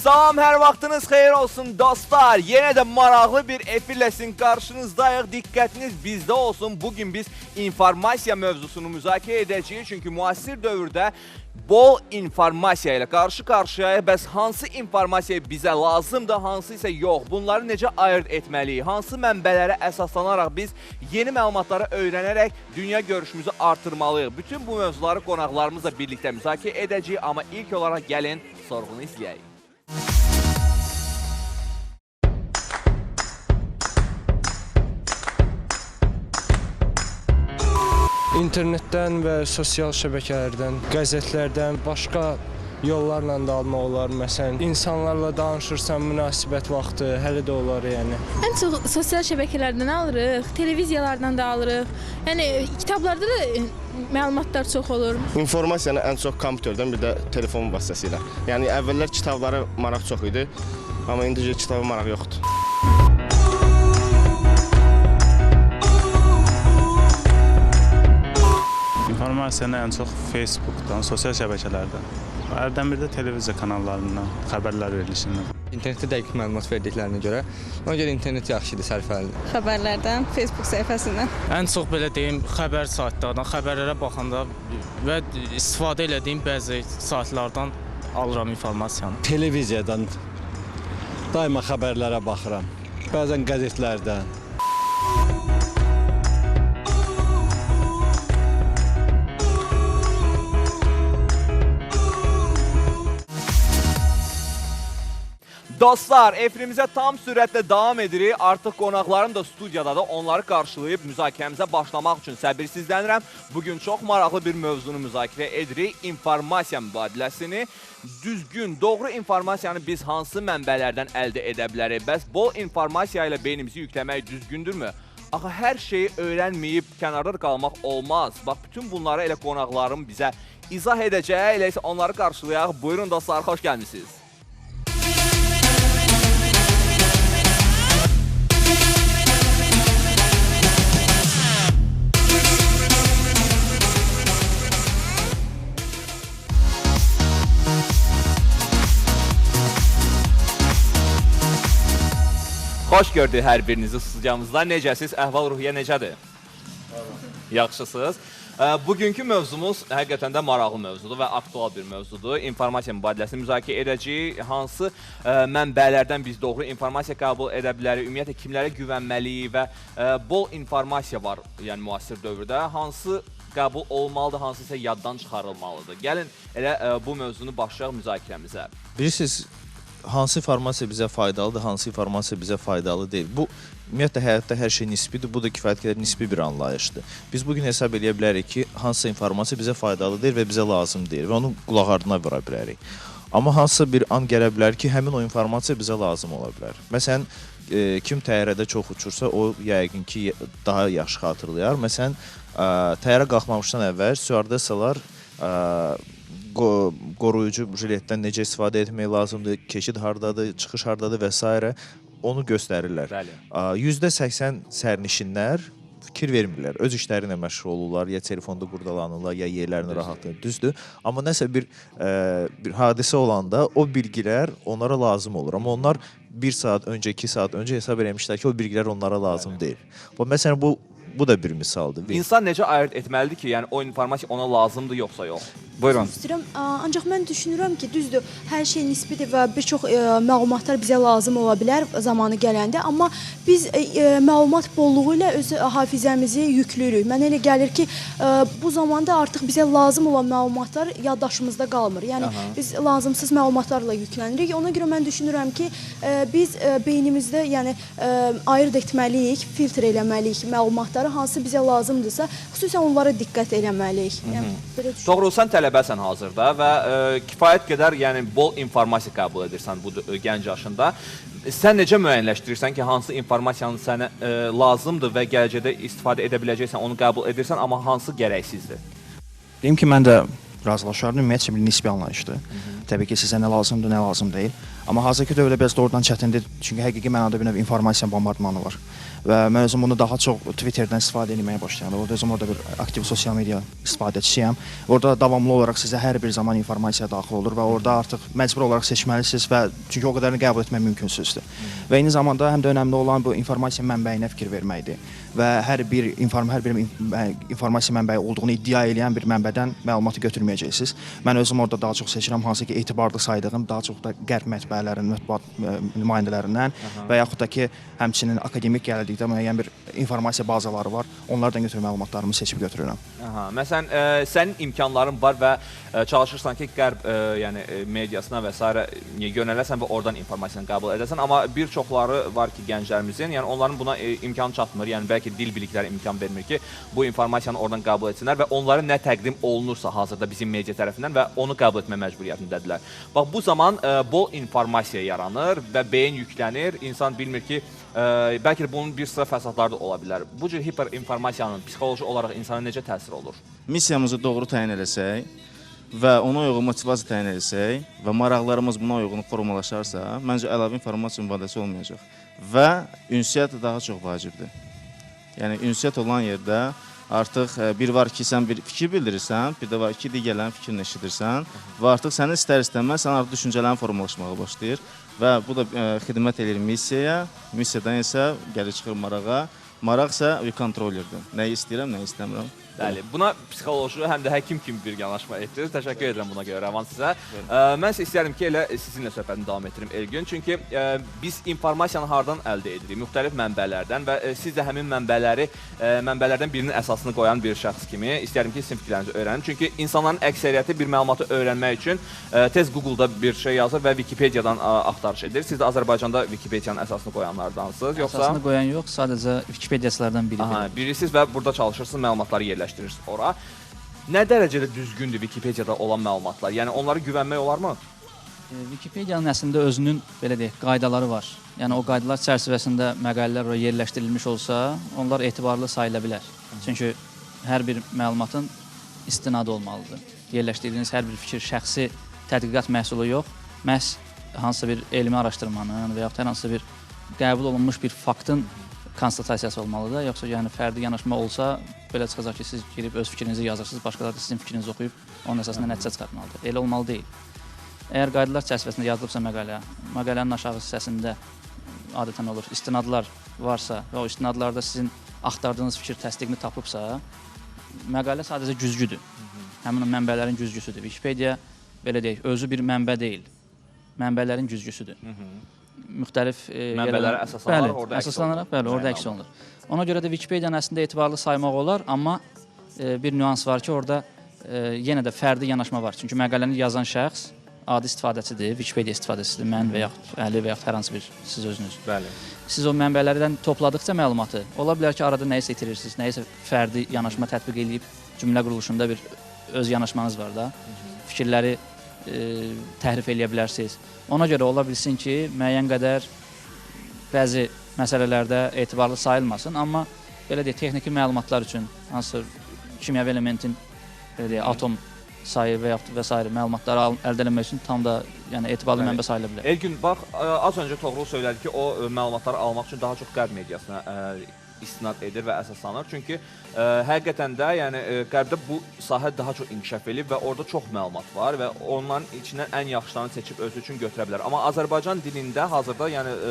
Salam, hər vaxtınız xeyir olsun dostlar. Yenə də maraqlı bir efirlə sizin qarşınızdayıq. Diqqətiniz bizdə olsun. Bugün biz informasiya mövzusunu müzakirə edəcəyik. Çünki müasir dövrdə bol informasiya ilə qarşı-qarşıyayıq. Bəs hansı informasiya bizə lazımdır, hansı isə yox? Bunları necə ayırt etməliyik? Hansı mənbələrə əsaslanaraq biz yeni məlumatları öyrənərək dünya görüşümüzü artırmalıyıq? Bütün bu mövzuları qonaqlarımızla birlikdə müzakirə edəcəyik. Amma ilk olaraq gəlin sorğunu izləyək. İnternetdən və sosial şəbəkələrdən, qəzetlərdən, başqa yollarla da almaq olar. Məsələn, insanlarla danışırsan münasibət vaxtı, hələ də olar yəni. Ən çox sosial şəbəkələrdən alırıq, televiziyalardan da alırıq. Yəni kitablarda da məlumatlar çox olur. İnformasiyanı ən çox kompüterdən, bir də telefon vasitəsilə. Yəni əvvəllər kitablara maraq çox idi, amma indi kitaba maraq yoxdur. İnformasiyanı ən çox Facebookdan, sosial şəbəkələrdən, hərdən bir də televiziya kanallarından, xəbərlər verilişindən. İnternetdə dəqiq məlumat verdiklərinə görə, ona görə internet yaxşıdır, sərfəlidir. Xəbərlərdən, Facebook səhifəsindən. Ən çox belə deyim, xəbər saytlardan, xəbərlərə baxanda və istifadə etdiyim bəzi saytlardan alıram informasiyanı. Televiziyadan daima xəbərlərə baxıram, bəzən qəzetlərdən. Dostlar, efrimizə tam sürətlə davam edirik. Artıq qonaqlarım da studiyadadır. Onları qarşılayıb müzakirəmizə başlamaq üçün səbirsizlənirəm. Bugün çox maraqlı bir mövzunu müzakirə edirik. İnformasiya mübadiləsini. Düzgün, doğru informasiyanı biz hansı mənbələrdən əldə edə bilərik? Bəs bol informasiya ilə beynimizi yükləmək düzgündürmü? Axı, hər şeyi öyrənməyib kənarda qalmaq olmaz. Bax, bütün bunları elə qonaqlarım bizə izah edəcək. Elə isə onları qarşılayaq. Buyurun dostlar, xoş gəlmişsiniz. Xoş gördük hər birinizi studiyamızda. Necəsiz? Əhval-ruhiyyə necədir? Yaxşısınız. Bugünkü mövzumuz həqiqətən də maraqlı mövzudur və aktual bir mövzudur. İnformasiya mübadiləsini müzakirə edəcəyik. Hansı mənbələrdən biz doğru informasiya qəbul edə bilərik? Ümumiyyətlə, kimlərə güvənməliyik və bol informasiya var yəni müasir dövrdə. Hansı qəbul olmalıdır, hansı isə yaddan çıxarılmalıdır? Gəlin elə bu mövzunu başlayaq müzakirəmizə. Bilirsiniz, hansı informasiya bizə faydalıdır, hansı informasiya bizə faydalı deyil. Bu, ümumiyyətlə, həyatda hər şey nisbidir, bu da kifayət qədər nisbi bir anlayışdır. Biz bugün hesab edə bilərik ki, hansısa informasiya bizə faydalı deyil və bizə lazım deyil və onu qulaq ardına vura bilərik. Amma hansısa bir an gələ bilər ki, həmin o informasiya bizə lazım ola bilər. Məsələn, kim təyyarədə çox uçursa, o yəqin ki, daha yaxşı xatırlayar. Məsələn, təyyarə qalxmamışdan əvvəl stüardesalar qoruyucu jiletdən necə istifadə etmək lazımdır, keçid hardadır, çıxış hardadır və s. onu göstərirlər. %80 sərnişinlər fikir vermirlər, öz işləri ilə məşğul olurlar, ya telefonda qurdalanırlar, ya yerlərini rahatlayır, düzdür. Amma nəsə bir hadisə olanda o bilgilər onlara lazım olur. Amma onlar 1 saat öncə, 2 saat öncə hesab eləmişlər ki, o bilgilər onlara lazım deyil. Məsələn, bu da bir misaldır. İnsan necə ayırt etməlidir ki, yəni o informasiya ona lazımdır, yoxsa yox? Buyurun. Ancaq mən düşünürəm ki, düzdür, hər şey nisbidir və bir çox məlumatlar bizə lazım ola bilər zamanı gələndə, amma biz məlumat bolluğu ilə öz hafizəmizi yüklürük. Mənə elə gəlir ki, bu zamanda artıq bizə lazım olan məlumatlar yaddaşımızda qalmır. Yəni, biz lazımsız məlumatlarla yüklənirik. Ona görə mən düşünürəm ki, biz beynimizdə ayırt etməliyik, filtr eləməliyik məlumatları, hansı bizə lazımdırsa, xüsusən onlara diqqət eləməliyik. Doğru, sən tələbəsən hazırda və kifayət qədər bol informasiya qəbul edirsən bu gənc yaşında. Sən necə müəyyənləşdirirsən ki, hansı informasiyanın sənə lazımdır və gələcəkdə istifadə edə biləcəksən, onu qəbul edirsən, amma hansı gərəksizdir? Deyim ki, mən də razılaşardım, ümumiyyətcə bir nisbi anlayışdır. Təbii ki, sizə nə lazımdır, nə lazım deyil. Amma hazırki dövrdə biraz doğrudan çətindir, çünki həqiqi mənada bir növ informasiya bombardmanı var. Və mən özüm bunu daha çox Twitterdən istifadə etməyə başladım. Orada bir aktiv sosial media istifadəçisiyəm. Orada davamlı olaraq sizə hər bir zaman informasiya daxil olur və orada artıq məcbur olaraq seçməlisiniz və çünki o qədərini qəbul etmək mümkünsüzdür. Və eyni zamanda həm də önəmli olan bu informasiya mənbəyinə fikir verməkdir və hər bir informasiya mənbəyi olduğunu iddia edən bir mənbədən məlumatı götürməyəcəksiniz. Mən özüm orada daha çox seçirəm, hansı ki etibarlı saydığım daha çox da qərb mətbəələrinin, mətbuat nümayəndələrindən və yaxud da ki, həmçinin akademik gəldikdə müəyyən bir informasiya bazaları var. Onlardan götürüb məlumatlarımı seçib götürürəm. Məsələn, sənin imkanların var və çalışırsan ki, qərb mediasına və s. yönələsən və oradan informasiyanı qəbul edəsən. Amma bir çoxları var ki, gənclərimizin, yəni onların buna imkan çatmır. Yəni bəlkə dil bilikləri imkan vermir ki, bu informasiyanı oradan qəbul etsinlər və onlara nə təqdim olunursa hazırda bizim media tərəfindən və onu qəbul etmə məcburiyyətindədirlər. Bax, bu zaman bol informasiya yaranır və beyin yüklənir. İnsan bilmir ki, bəlkə də bunun bir sıra fəsadları da ola bilər. Bu cür hiperinformasiyanın psixoloji olaraq insana necə təsir olur? Missiyamızı doğru təyin eləsək və ona uyğun motivasiya təyin eləsək və maraqlarımız buna uyğun formalaşarsa, məncə əlavə informasiya mübadiləsi olmayacaq və ünsiyyət daha çox vacibdir. Yəni, ünsiyyət olan yerdə artıq bir var ki, sən bir fikir bildirirsən, bir də var ki, digərlərin fikrini eşidirsən və artıq sənin istər-istəməz sən artıq düşüncələrin formalaşmağa başlayır və bu da xidmət edir missiyaya, missiyadan isə gəlir çıxır marağa. Maraq isə kontrollerdir. Nəyi istəyirəm, nəyi istəmirəm. Bəli, buna psixoloji həm də həkim kimi bir yanaşma etdiniz. Təşəkkür edirəm buna görə Rəvan sizə. Mən isə istəyərdim ki, elə sizinlə söhbətini davam etdirim Elgün. Çünki biz informasiyanı hardan əldə edirik? Müxtəlif mənbələrdən və siz də həmin mənbələrdən birinin əsasını qoyan bir şəxs kimi istəyərdim ki, sizin fikirlərinizi öyrənim. Çünki insanların əksəriyyəti bir məlumatı öyrənmək üçün tez Google-da bir şey yazır və Wikipediyadan axtarış edir. Siz də Azərbaycanda Wikipediyanın əsasını qoyanlardansınız. Əsasını qoyan yox, sadəcə Wikipediyaçılardan biri. Birisiz və burada çalışırsınız, məlumatları yerləşdirirsiniz ora. Nə dərəcədə düzgündür Wikipediyada olan məlumatlar? Yəni onlara güvənmək olarmı? Wikipediyanın əslində özünün belə deyək, qaydaları var. Yəni o qaydalar çərçivəsində məqalələr oraya yerləşdirilmiş olsa, onlar etibarlı sayıla bilər. Çünki hər bir məlumatın istinadı olmalıdır. Yerləşdirdiyiniz hər bir fikir şəxsi tədqiqat məhsulu yox, məhz hansısa bir elmi araşdırmanın və yaxud hər hansısa bir qəbul olunmuş bir faktın konstatasiyası olmalıdır. Yoxsa yəni fərdi yanaşma olsa, belə çıxacaq ki, siz girib öz fikrinizi yazırsınız, başqaları da sizin fikrinizi oxuyub onun əsasında nəticə çıxartmalıdır. Elə olmalı deyil. Əgər qaydalar çərçivəsində yazılıbsa məqalənin aşağı hissəsində adətən olur, istinadlar varsa və o istinadlarda sizin axtardığınız fikir təsdiqini tapıbsa, məqalə sadəcə güzgüdür. Həmin o mənbələrin güzgüsüdür. Wikipedia, belə deyək, özü bir mənbə deyil, mənbələrin güzgüsüdür. Müxtəlif mənbələrə əsaslanaraq orada əks olunur. Bəli, orada əks olunur. Ona görə də Wikipediyanı əslində etibarlı saymaq olar, amma bir nüans var ki, orada yenə də fərdi yanaşma var. Çünki məqaləni yazan şəxs adi istifadəçidir, Wikipedia istifadəçisidir, mən və yaxud Əli və yaxud hər hansı bir siz özünüz. Bəli. Siz o mənbələrdən topladıqca məlumatı, ola bilər ki, arada nəyisə itirirsiniz, nəyisə fərdi yanaşma tətbiq edib cümlə quruluşunda bir öz yanaşmanız var da, fikirləri təhrif eləyə bilərsiniz. Ona görə ola bilsin ki, müəyyən qədər bəzi məsələlərdə etibarlı sayılmasın, amma belə deyək, texniki məlumatlar üçün, hansısa kimyəvi elementin atom sayı və yaxud və s. məlumatları əldə etmək üçün tam da etibarlı mənbə sayıla bilər. Elgün, bax, az öncə Toğrul söylədi ki, o məlumatları almaq üçün daha çox qərb mediasına istinad edir və əsaslanır. Çünki həqiqətən də qərbdə bu sahə daha çox inkişaf edib və orada çox məlumat var və onların içindən ən yaxşılarını seçib özü üçün götürə bilər. Amma Azərbaycan dilində hazırda,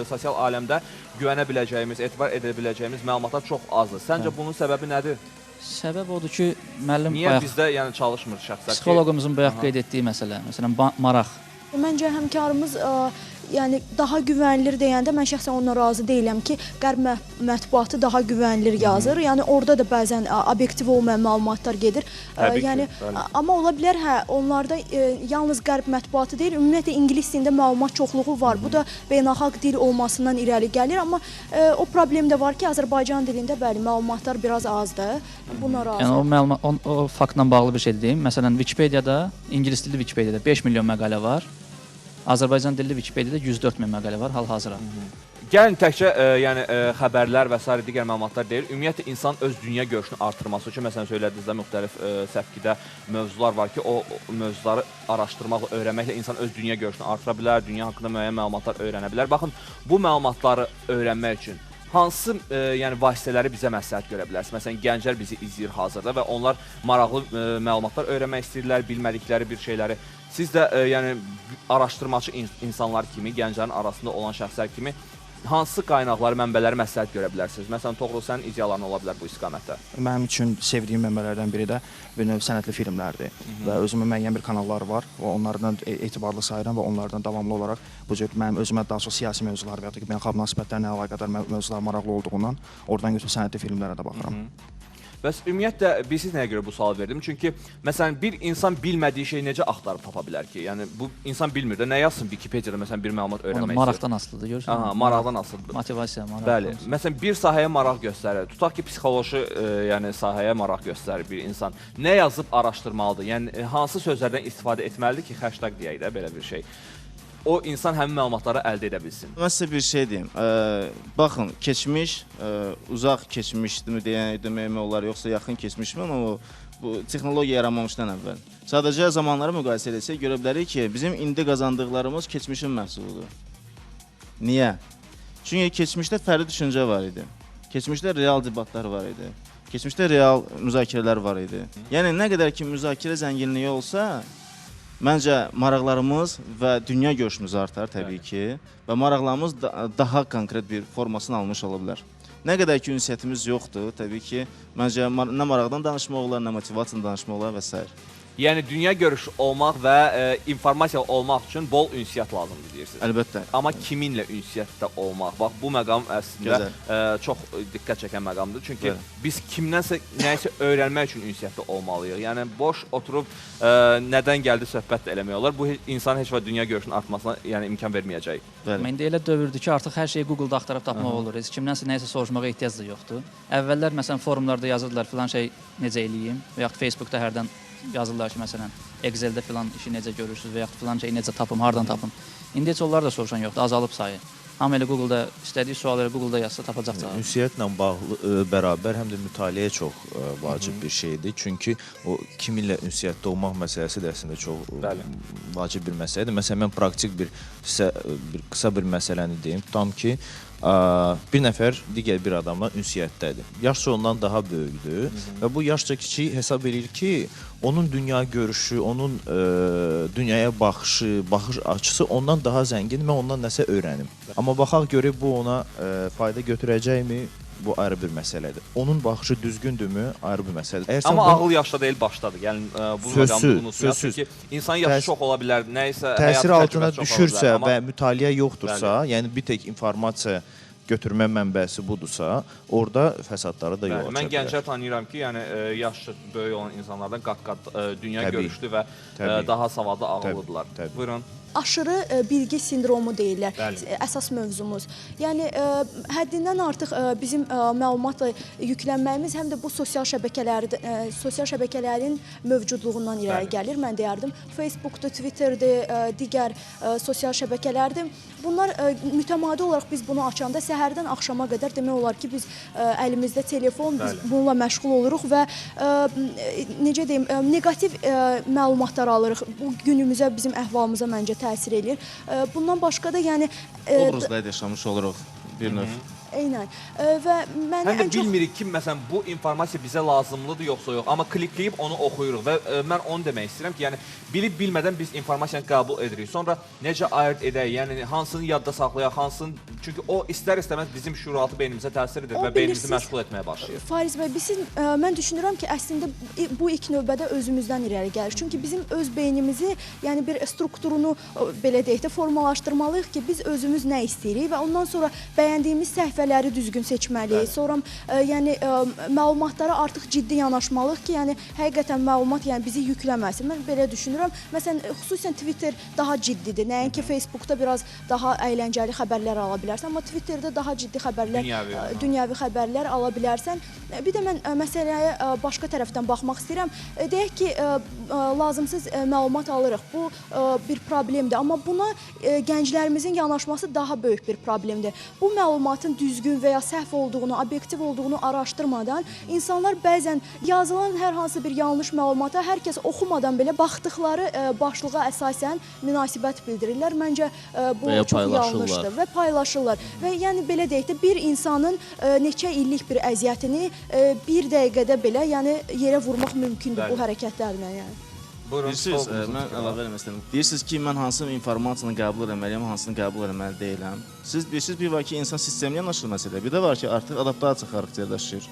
sosial aləmdə güvənə biləcəyimiz, etibar edə biləcəyimiz məlumatlar çox azdır. Səncə bunun səbəbi nədir? Səbəb odur ki, müəllim niyə bizdə çalışmır şəxslər ki? Psixoloqumuzun bayaq qeyd etdiyi məsələ, məsələn, maraq. Məncə həmkarımız daha güvənilir deyəndə mən şəxsən onunla razı deyiləm ki, qərb mətbuatı daha güvənilir yazır. Yəni orada da bəzən obyektiv olmayan məlumatlar gedir. Amma ola bilər, onlarda yalnız qərb mətbuatı deyil, ümumiyyətlə ingilis dilində məlumat çoxluğu var. Bu da beynəlxalq dil olmasından irəli gəlir. Amma o problem də var ki, Azərbaycan dilində bəli, məlumatlar biraz azdır. Buna razı. Yəni o faktla bağlı bir şey deyim. Məsələn, Wikipediyada, ingilis dilli Wikipediyada 5 milyon məqalə var. Azərbaycan dilli Wikipediyada 104 min məqalə var hal-hazırda. Gəlin təkcə yəni xəbərlər və s. digər məlumatlar deyil. Ümumiyyətlə insan öz dünya görüşünü artırması üçün məsələn söylədiyinizdə müxtəlif səpkidə mövzular var ki, o mövzuları araşdırmaqla, öyrənməklə insan öz dünya görüşünü artıra bilər, dünya haqqında müəyyən məlumatlar öyrənə bilər. Baxın, bu məlumatları öyrənmək üçün hansı yəni vasitələri bizə məsləhət görə bilərsiniz? Məsələn, gənclər bizi izləyir hazırda və onlar maraqlı məlumatlar öyrənmək istəyirlər, bilmədikləri bir şeyləri. Siz də yəni araşdırmacı insanlar kimi, gənclərin arasında olan şəxslər kimi hansı qaynaqları, mənbələri məsləhət görə bilərsiniz? Məsələn, Toğrul, sənin ideyaların ola bilər bu istiqamətdə? Mənim üçün sevdiyim mənbələrdən biri də bir növ sənədli filmlərdir. Və özümün müəyyən bir kanallar var və onlardan etibarlı sayıram və onlardan davamlı olaraq bu cür mənim özümə daha çox siyasi mövzular və ya da ki, beynəlxalq münasibətlərlə əlaqədar mövzular maraqlı olduğundan oradan götürüb sənədli filmlərə də baxıram. Bəs ümumiyyətlə, bilsiz nəyə görə bu sual verdim? Çünki, məsələn, bir insan bilmədiyi şeyi necə axtarıb tapa bilər ki? Yəni, bu insan bilmir də, nə yazsın Wikipediyada, məsələn, bir məlumat öyrənmək istəyir? Maraqdan asılıdır, görürsün? Aha, maraqdan asılıdır. Motivasiya, maraqdan. Bəli. Məsələn, bir sahəyə maraq göstərir. Tutaq ki, psixoloji yəni, sahəyə maraq göstərir bir insan. Nə yazıb araşdırmalıdır? Yəni, hansı sözlərdən istifadə etməlidir ki, hashtag deyək də, belə bir şey. O insan həmin məlumatları əldə edə bilsin. Mən sizə bir şey deyim. Baxın, keçmiş, uzaq keçmişdimi demək olar, yoxsa yaxın keçmişmi, amma bu texnologiya yaranmamışdan əvvəl. Sadəcə zamanları müqayisə etsək, görə bilərik ki, bizim indi qazandıqlarımız keçmişin məhsuludur. Niyə? Çünki keçmişdə fərdi düşüncə var idi. Keçmişdə real debatlar var idi. Keçmişdə real müzakirələr var idi. Yəni, nə qədər ki, müzakirə zənginliyi olsa, məncə maraqlarımız və dünya görüşümüz artar təbii ki və maraqlarımız daha konkret bir formasını almış ola bilər. Nə qədər ki, ünsiyyətimiz yoxdur, təbii ki, məncə nə maraqdan danışmaq olar, nə motivasiyadan danışmaq olar və s. Yəni, dünya görüşü olmaq və informasiya olmaq üçün bol ünsiyyət lazımdır deyirsiniz. Əlbəttə. Amma kiminlə ünsiyyətdə olmaq? Bax, bu məqam əslində çox diqqət çəkən məqamdır. Çünki biz kimdənsə nəyisə öyrənmək üçün ünsiyyətdə olmalıyıq. Yəni, boş oturub nədən gəldi söhbət də eləmək olar. Bu, insan heç və dünya görüşünün artmasına imkan verməyəcək. İndi elə dövrdür ki, artıq hər şeyi Google-da axtarıb tapmaq olur. Kimdənsə nəyisə soruşmağa ehtiyac da yoxdur. Əvvəllər, məsələn, forumlarda yazırdılar, filan şey necə eləyim və yaxud Facebookda hərdən yazırlar ki, məsələn, Excel-də filan işi necə görürsünüz və yaxud filan şeyi necə tapım, hardan tapım. İndi heç onları da soruşan yoxdur, azalıb sayı. Hamı elə Google-da istədiyi sualları Google-da yazsa tapacaq cavab. Ünsiyyətlə bağlı bərabər həm də mütaliə çox vacib bir şeydir. Çünki o kiminlə ünsiyyətdə olmaq məsələsi də əslində çox vacib bir məsələdir. Məsələn, mən praktik qısa bir məsələni deyim. Tutam ki, bir nəfər digər bir adamla ünsiyyətdədir. Yaşca ondan daha böyükdür və bu yaşca kiçik hesab edir ki, onun dünya görüşü, onun dünyaya baxışı, baxış açısı ondan daha zəngin, mən ondan nəsə öyrənim. Amma baxaq görək bu ona fayda götürəcəkmi? Bu ayrı bir məsələdir. Onun baxışı düzgündürmü? Ayrı bir məsələdir. Amma ağıl yaşda deyil, başdadır. Yəni, bu məqamda unutmayaq. Çünki insan yaşı çox ola bilər, nəysə təsir altına düşürsə və mütaliə yoxdursa, yəni bir tək informasiya götürmə mənbəsi budursa, orada fəsadları da yol aça bilər. Mən gənclər tanıyıram ki, yəni yaşca böyük olan insanlardan qat-qat dünya görüşlü və daha savadlı ağıllıdırlar. Buyurun. Aşırı bilgi sindromu deyirlər, əsas mövzumuz. Yəni, həddindən artıq bizim məlumatla yüklənməyimiz həm də bu sosial şəbəkələrin mövcudluğundan irəli gəlir. Mən deyərdim, Facebookdur, Twitterdir, digər sosial şəbəkələrdir. Bunlar mütəmadi olaraq biz bunu açanda səhərdən axşama qədər demək olar ki, biz əlimizdə telefon, biz bununla məşğul oluruq və necə deyim, negativ məlumatlar alırıq. Bu günümüzə, bizim əhvalımıza məncə təsir edir. Bundan başqa da yəni... Obrazda yaşamış oluruq bir növ. Eynən. Və mənə ən çox... bilmirik ki, məsələn, bu informasiya bizə lazımlıdır yoxsa yox. Amma klikləyib onu oxuyuruq və mən onu demək istəyirəm ki, yəni bilib-bilmədən biz informasiyanı qəbul edirik. Sonra necə ayırt edək, yəni hansını yadda saxlayaq, hansını... Çünki o istər-istəməz bizim şüuraltı beynimizə təsir edir və beynimizi məşğul etməyə başlayır. Fariz bəy, mən düşünürəm ki, əslində bu ilk növbədə özümüzdən irəli gəlir. Çünki bizim öz beynimizi, yəni bir strukturunu, belə deyək də, formalaşdırmalıyıq ki, biz özümüz nə istəyirik və ondan sonra bəyəndiyimiz səhv səhifələri düzgün seçməliyik. Sonra yəni məlumatlara artıq ciddi yanaşmalıyıq ki, yəni həqiqətən məlumat yəni bizi yükləməsin. Mən belə düşünürəm. Məsələn, xüsusən Twitter daha ciddidir. Nəinki Facebookda biraz daha əyləncəli xəbərlər ala bilərsən, amma Twitterdə daha ciddi xəbərlər, dünyəvi xəbərlər ala bilərsən. Bir də mən məsələyə başqa tərəfdən baxmaq istəyirəm. Deyək ki, lazımsız məlumat alırıq. Bu bir problemdir, amma buna gənclərimizin yanaşması daha böyük bir problemdir. Bu məlumatın düzgün və ya səhv olduğunu, obyektiv olduğunu araşdırmadan insanlar bəzən yazılan hər hansı bir yanlış məlumata hər kəs oxumadan belə baxdıqları başlığa əsasən münasibət bildirirlər. Məncə bu çox yanlışdır və paylaşırlar. Və yəni belə deyək də bir insanın neçə illik bir əziyyətini bir dəqiqədə belə yəni yerə vurmaq mümkündür bu hərəkətlərlə yəni. Bilirsiniz, mən əlavə eləmək istəyirəm. Deyirsiniz ki, mən hansı informasiyanı qəbul etməliyəm, hansını qəbul etməli deyiləm. Siz bilirsiniz, bir var ki, insan sistemli yanaşır məsələyə. Bir də var ki, artıq adaptasiya xarakterləşir.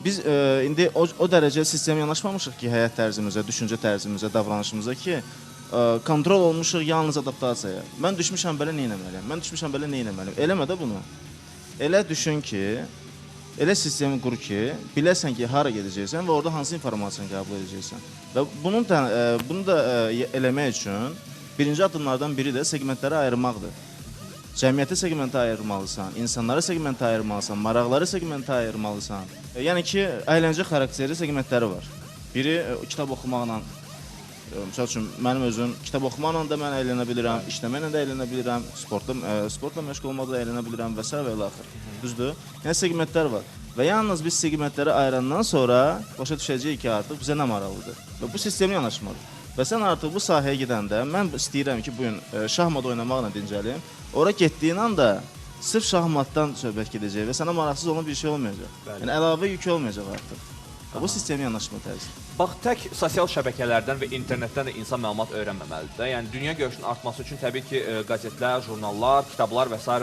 Biz indi o dərəcə sistemli yanaşmamışıq ki, həyat tərzimizə, düşüncə tərzimizə, davranışımıza ki, kontrol olmuşuq yalnız adaptasiyaya. Mən düşmüşəm belə nə etməliyəm, mən düşmüşəm belə nə etməliyəm. Eləmə də bunu. Elə düşün ki, elə sistemi qur ki, biləsən ki, hara gedəcəksən və orada hansı informasiyanı qəbul edəcəksən. Və bunu da eləmək üçün birinci addımlardan biri də segmentləri ayırmaqdır. Cəmiyyəti segmentə ayırmalısan, insanları segmentə ayırmalısan, maraqları segmentə ayırmalısan. Yəni ki, əyləncə xarakteri segmentləri var. Biri kitab oxumaqla, misal üçün, mənim özüm kitab oxumaqla da mən əylənə bilirəm, işləməklə də əylənə bilirəm, sportla məşğul olmaqla da əylənə bilirəm və s. və ilaxır. Düzdür? Yəni segmentlər var. Və yalnız biz segmentləri ayırandan sonra başa düşəcəyik ki, artıq bizə nə maraqlıdır. Və bu sistemi yanaşmalıdır. Və sən artıq bu sahəyə gedəndə, mən istəyirəm ki, bugün şahmat oynamaqla dincəlim. Ora getdiyin anda sırf şahmatdan söhbət gedəcək və sənə maraqsız olan bir şey olmayacaq. Yəni əlavə yük olmayacaq artıq. Bu sistemi yanaşma tərzi. Bax, tək sosial şəbəkələrdən və internetdən də insan məlumat öyrənməməlidir. Yəni, dünya görüşünün artması üçün təbii ki, qəzetlər, jurnallar, kitablar və s.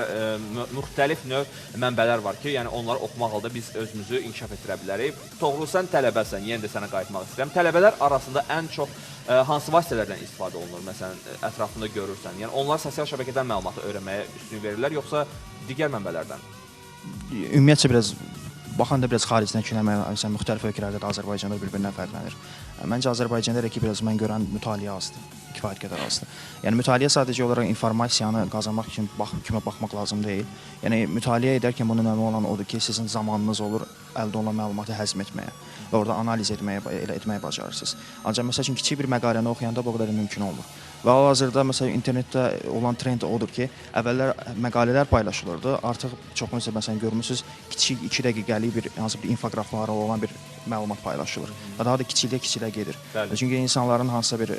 müxtəlif növ mənbələr var ki, yəni onları oxumaq halda biz özümüzü inkişaf etdirə bilərik. Doğru, sən tələbəsən, yenə də sənə qayıtmaq istəyirəm. Tələbələr arasında ən çox hansı vasitələrdən istifadə olunur, məsələn, ətrafında görürsən? Yəni, onlar sosial şəbəkədən məlumatı öyrənməyə üstünlük verirlər, yoxsa digər mənbələrdən? Ümumiyyətcə, biraz baxanda biraz xaricdən ki, müxtəlif ölkələrdə də Azərbaycanda bir-birindən fərqlənir. Məncə Azərbaycanda ki, biraz mən görən mütaliə azdır, kifayət qədər azdır. Yəni mütaliə sadəcə olaraq informasiyanı qazanmaq üçün kimi baxmaq lazım deyil. Yəni mütaliə edərkən bunun önəmi olan odur ki, sizin zamanınız olur əldə olan məlumatı həzm etməyə və orada analiz etməyə bacarırsınız. Ancaq məsəl üçün kiçik bir məqaləni oxuyanda bu qədər mümkün olmur. Və hal-hazırda məsələn internetdə olan trend odur ki, əvvəllər məqalələr paylaşılırdı. Artıq çoxunuzda məsələn görmüsünüz, kiçik 2 dəqiqəlik bir hansı bir infoqrafları olan bir məlumat paylaşılır. Və daha da kiçilə gedir. Çünki insanların hansısa bir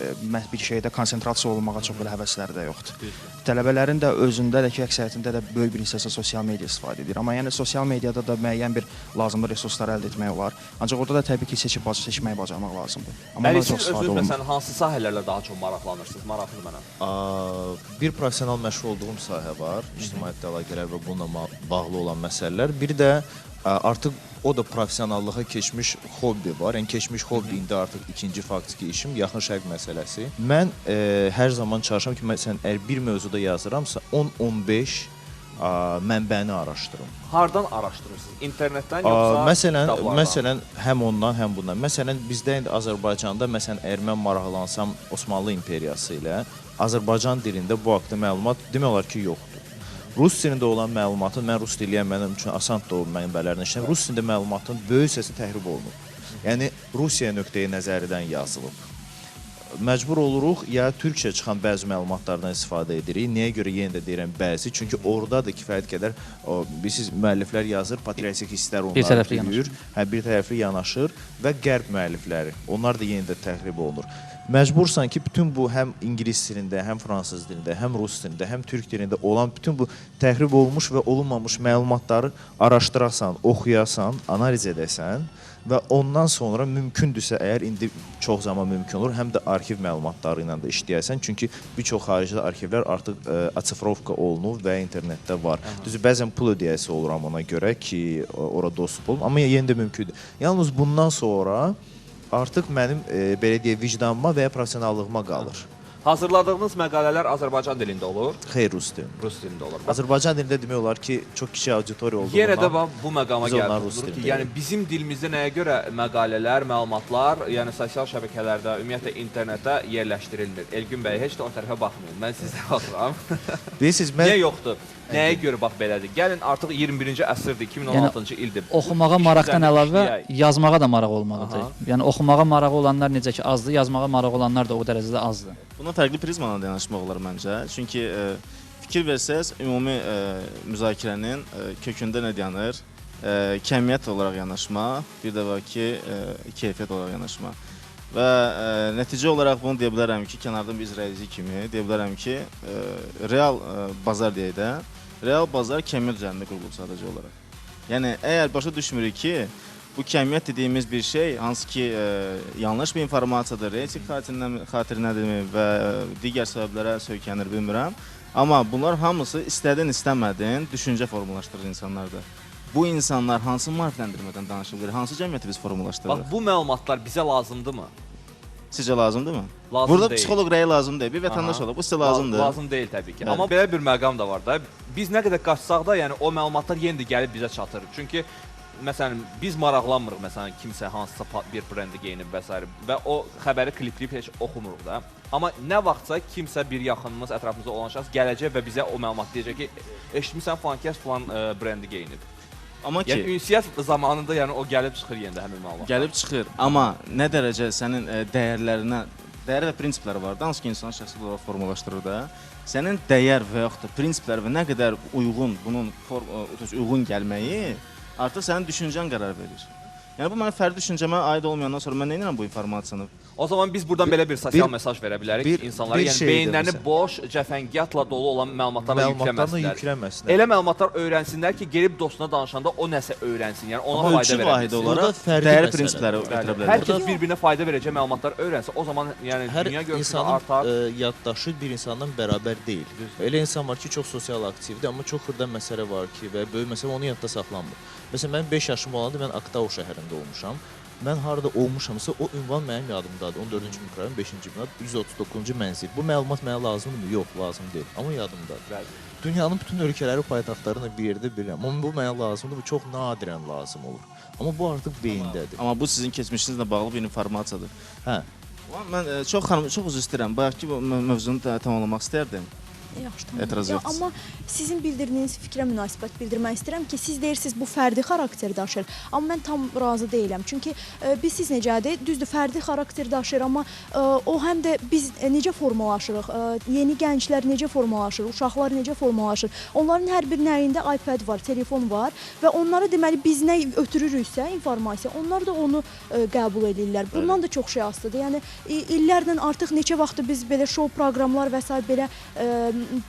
şeydə konsentrasiya olunmağa çox belə həvəsləri də yoxdur. Tələbələrin də özündə də ki, əksəriyyətində də böyük bir hissəsi sosial media istifadə edir. Amma yəni sosial mediada da müəyyən bir lazımlı resurslar əldə etmək olar. Ancaq orada da təbii ki, seçməyi bacarmaq lazımdır. Bəli, siz özünüz məsələn hansı sahələrlə daha çox maraqlanırsınız? Maraqlıdır mənə. Bir professional məşğul olduğum sahə var, ictimaiyyətlə əlaqələr və bununla bağlı olan məsələlər. Bir də artıq o da professionallığa keçmiş hobbi var. Yəni keçmiş hobbi indi artıq ikinci faktiki işim yaxın şərq məsələsi. Mən hər zaman çalışıram ki, məsələn, əgər bir mövzuda yazıramsa 10-15 mənbəni araşdırım. Hardan araşdırırsınız? İnternetdən yoxsa kitablardan? Məsələn, həm ondan, həm bundan. Məsələn, bizdə indi Azərbaycanda, məsələn, əgər mən maraqlansam Osmanlı imperiyası ilə, Azərbaycan dilində bu haqda məlumat demək olar ki, yoxdur. Rus dilində olan məlumatın, mən rus dili mənim üçün asandır o mənbələrdən işləyəm, rus dilində məlumatın böyük hissəsi təhrib olunub. Yəni, Rusiya nöqteyi nəzəridən yazılıb. Məcbur oluruq ya türkçə çıxan bəzi məlumatlardan istifadə edirik. Niyə görə yenə də deyirəm bəzi? Çünki orada da kifayət qədər bilirsiniz, müəlliflər yazır, patriotik hisslər onları büyür, bir tərəfli yanaşır və qərb müəllifləri, onlar da yenə də təhrib olunur. Məcbursan ki, bütün bu həm ingilis dilində, həm fransız dilində, həm rus dilində, həm türk dilində olan bütün bu təhrib olmuş və olunmamış məlumatları araşdırasan, oxuyasan, analiz edəsən və ondan sonra mümkündürsə, əgər indi çox zaman mümkün olur, həm də arxiv məlumatları ilə də işləyəsən. Çünki bir çox xarici arxivlər artıq atsifrovka olunub və internetdə var. Düzdür, bəzən pul ödəyəsi oluram ona görə ki, ora dostluq olum, amma yenə də mümkündür. Yalnız bundan sonra artıq mənim belə deyək vicdanıma və ya professionallığıma qalır. Hazırladığınız məqalələr Azərbaycan dilində olur? Xeyr, rus dilində. Rus dilində olur. Azərbaycan dilində demək olar ki, çox kiçik auditoriya olduğundan. Yenə də bu məqama biz onları rus gəldik ki, dilində yəni bizim dilimizdə nəyə görə məqalələr, məlumatlar, yəni sosial şəbəkələrdə, ümumiyyətlə internetdə yerləşdirilir? Elgün bəy heç də o tərəfə baxmayın. Mən sizə baxıram. Bilirsiniz, mən Niyə yoxdur? Nəyə görə bax belədir? Gəlin artıq 21-ci əsrdir, 2016-cı ildir. Oxumağa maraqdan əlavə yazmağa da maraq olmalıdır. Yəni oxumağa marağı olanlar necə ki azdır, yazmağa marağı olanlar da o dərəcədə azdır. Buna fərqli prizmadan yanaşmaq olar məncə. Çünki fikir versəz, ümumi müzakirənin kökündə nə dayanır? Kəmiyyət olaraq yanaşmaq, bir də var ki, keyfiyyət olaraq yanaşmaq. Və nəticə olaraq bunu deyə bilərəm ki, kənardan bir izləyici kimi deyə bilərəm ki, real bazar deyək də, real bazar kəmiyyət üzərində qurulub sadəcə olaraq. Yəni, əgər başa düşmürük ki, bu kəmiyyət dediyimiz bir şey, hansı ki, yanlış bir informasiyadır, reyting xatirinədirmi və digər səbəblərə söykənir, bilmirəm. Amma bunlar hamısı istədin, istəmədin düşüncə formalaşdırır insanlarda. Bu insanlar hansı maarifləndirmədən danışılır, hansı cəmiyyəti biz formalaşdırırıq? Bax, bu məlumatlar bizə lazımdırmı? Sizcə lazımdırmı? Lazım Burada deyil. psixoloq rəyi lazım deyil, bir vətəndaş olub, bu sizə lazımdır. Lazım deyil təbii ki. Amma belə bir məqam da var da. Biz nə qədər qaçsaq da, yəni o məlumatlar yenə də gəlib bizə çatır. Çünki məsələn biz maraqlanmırıq məsələn kimsə hansısa bir brendi geyinib və s. və o xəbəri klikləyib heç oxumuruq da. Amma nə vaxtsa kimsə bir yaxınımız, ətrafımızda olan şəxs gələcək və bizə o məlumat deyəcək ki, eşitmisən filankəs filan brendi geyinib. Amma ki, yəni ünsiyyət zamanında yəni o gəlib çıxır yenə də həmin məlumat. Gəlib çıxır. Amma nə dərəcə sənin dəyərlərinə, dəyər və prinsipləri var. Hansı ki, insan şəxsi olaraq formalaşdırır da. Sənin dəyər və yaxud da prinsiplər və nə qədər uyğun, bunun uyğun gəlməyi artıq sənin düşüncən qərar verir. Yəni bu mənim fərdi düşüncəmə aid olmayandan sonra mən nə edirəm bu informasiyanı? O zaman biz buradan belə bir sosial mesaj verə bilərik insanlara. Yəni beyinlərini boş, cəfəngiyatla dolu olan məlumatlarla yükləməsinlər. Elə məlumatlar öyrənsinlər ki, gelib dostuna danışanda o nəsə öyrənsin. Yəni ona fayda verə bilsin. Olaraq dəyər prinsipləri gətirə bilər. Hər kəs bir-birinə fayda verəcək məlumatlar öyrənsə, o zaman yəni dünya görüşü artar. Hər yaddaşı bir insandan bərabər deyil. Elə insan var ki, çox sosial aktivdir, amma çox xırda məsələ var ki, və böyük məsələ onu yadda saxlanmır. Məsələn, mən 5 yaşım olanda mən Aktau şəhərində olmuşam. Mən harada olmuşamsa o ünvan mənim yadımdadır. 14-cü mikrorayon, 5-ci bina, 139-cu mənzil. Bu məlumat mənə lazımdırmı? Yox, lazım deyil. Amma yadımdadır. Dünyanın bütün ölkələri paytaxtlarını bir yerdə bilirəm. Amma bu mənə lazımdır, bu çox nadirən lazım olur. Amma bu artıq beyindədir. Amma bu sizin keçmişinizlə bağlı bir informasiyadır. Hə. Mən çox üzr istəyirəm. Bayaqki bu mövzunu tamamlamaq istərdim. Yaxşı, etiraz yoxdur. Amma sizin bildirdiyiniz fikrə münasibət bildirmək istəyirəm ki, siz deyirsiniz bu fərdi xarakter daşıyır. Amma mən tam razı deyiləm. Çünki siz necədir? Düzdür, fərdi xarakter daşıyır, amma o həm də biz necə formalaşırıq? Yeni gənclər necə formalaşır? Uşaqlar necə formalaşır? Onların hər birinin əlində iPad var, telefon var və onlara deməli biz nə ötürürüksə informasiya, onlar da onu qəbul edirlər. Bundan da çox şey asılıdır. Yəni illərlə artıq neçə vaxtdır biz belə şou proqramlar və s.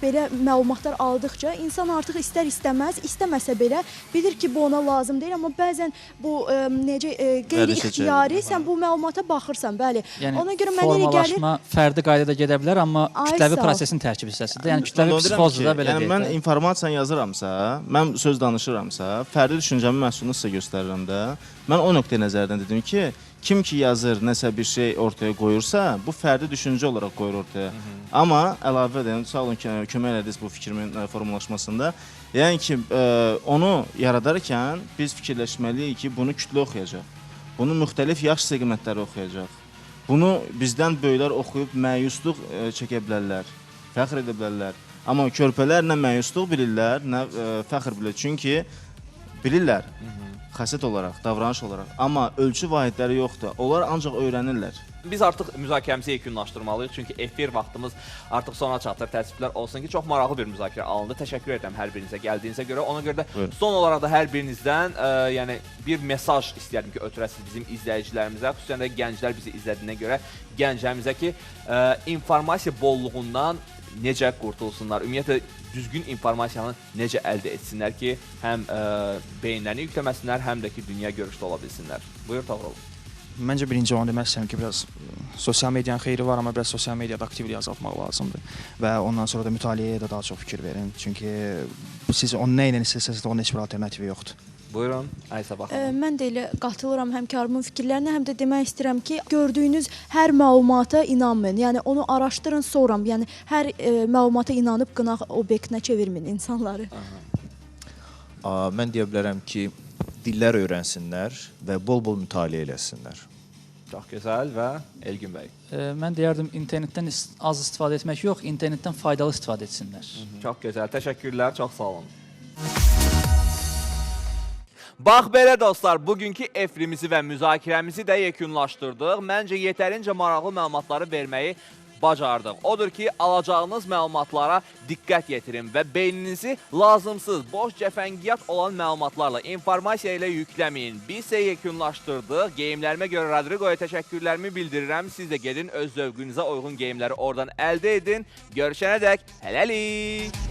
belə məlumatlar aldıqca insan artıq istər-istəməz, istəməsə belə bilir ki, bu ona lazım deyil, amma bəzən bu necə qeyri-ixtiyari sən bu məlumata baxırsan, bəli. Yəni, ona görə mənə elə gəlir formalaşma fərdi qaydada gedə bilər, amma kütləvi prosesin tərkib hissəsidir. Yəni kütləvi psixozdur da belə deyək. Yəni mən informasiya yazıramsa, mən söz danışıramsa, fərdi düşüncəmin məhsulunu sizə göstərirəm də. Mən o nöqteyi nəzərdən dedim ki, kim ki yazır, nəsə bir şey ortaya qoyursa, bu fərdi düşüncə olaraq qoyur ortaya. Amma əlavə edəm, sağ olun ki, kömək elədiniz bu fikrimin formalaşmasında. Yəni ki, onu yaradarkən biz fikirləşməliyik ki, bunu kütlə oxuyacaq. Bunu müxtəlif yaş segmentləri oxuyacaq. Bunu bizdən böyüklər oxuyub məyusluq çəkə bilərlər, fəxr edə bilərlər. Amma körpələr nə məyusluq bilirlər, nə fəxr bilirlər. Çünki bilirlər. Xəsət olaraq, davranış olaraq. Amma ölçü vahidləri yoxdur. Onlar ancaq öyrənirlər. Biz artıq müzakirəmizi yekunlaşdırmalıyıq. Çünki efir vaxtımız artıq sona çatır. Təəssüflər olsun ki, çox maraqlı bir müzakirə alındı. Təşəkkür edirəm hər birinizə gəldiyinizə görə. Ona görə də son olaraq da hər birinizdən yəni bir mesaj istəyərdim ki, ötürəsiniz bizim izləyicilərimizə, xüsusən də gənclər bizi izlədiyinə görə gənclərimizə ki, informasiya bolluğundan necə qurtulsunlar, ümumiyyətlə düzgün informasiyanı necə əldə etsinlər ki, həm beyinlərini yükləməsinlər, həm də ki, dünya görüşdə ola bilsinlər. Buyur, Tağrul. Məncə birinci onu demək istəyirəm ki, biraz sosial medianın xeyri var, amma biraz sosial mediada aktivliyi azaltmaq lazımdır. Və ondan sonra da mütaliəyə də daha çox fikir verin. Çünki siz onu nə ilə istəsəniz də onun heç bir alternativi yoxdur. Buyurun, Aysabah xanım. Mən də elə qatılıram həmkarımın fikirlərinə, həm də demək istəyirəm ki, gördüyünüz hər məlumata inanmayın. Yəni onu araşdırın sonra, yəni hər məlumata inanıb qınaq obyektinə çevirməyin insanları. Mən deyə bilərəm ki, dillər öyrənsinlər və bol-bol mütaliə eləsinlər. Çox gözəl və Elgün bəy. Mən deyərdim internetdən az istifadə etmək yox, internetdən faydalı istifadə etsinlər. Çox gözəl, təşəkkürlər, çox sağ olun. Bax belə dostlar, bugünkü efirimizi və müzakirəmizi də yekunlaşdırdıq. Məncə yetərincə maraqlı məlumatları verməyi bacardıq. Odur ki, alacağınız məlumatlara diqqət yetirin və beyninizi lazımsız, boş cəfəngiyyat olan məlumatlarla, informasiya ilə yükləməyin. Biz isə yekunlaşdırdıq. Geyimlərimə görə Rodrigo'ya təşəkkürlərimi bildirirəm. Siz də gedin, öz zövqünüzə uyğun geyimləri oradan əldə edin. Görüşənə dək, hələlik!